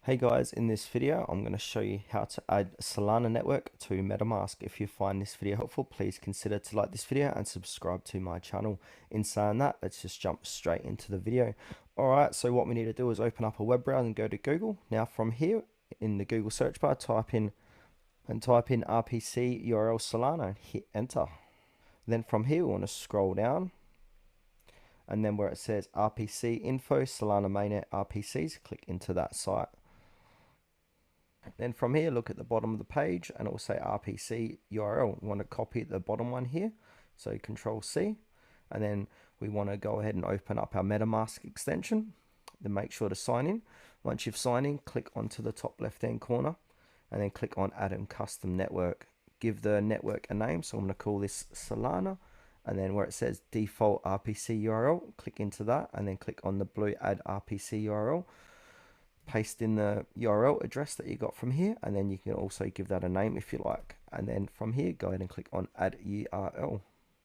Hey guys, in this video I'm going to show you how to add Solana Network to MetaMask. If you find this video helpful, please consider to like this video and subscribe to my channel. In saying that, let's just jump straight into the video. Alright, so what we need to do is open up a web browser and go to Google. Now from here in the Google search bar, type in RPC URL Solana and hit enter. Then from here we want to scroll down, and then where it says RPC info Solana mainnet RPCs, click into that site. Then from here, look at the bottom of the page and it will say RPC URL. We want to copy the bottom one here. So Control C. And then we want to go ahead and open up our MetaMask extension. Then make sure to sign in. Once you've signed in, click onto the top left hand corner and then click on Add and Custom Network. Give the network a name. So I'm going to call this Solana. And then where it says default RPC URL, click into that and then click on the blue Add RPC URL. Paste in the URL address that you got from here, and then you can also give that a name if you like. And then from here, go ahead and click on Add URL.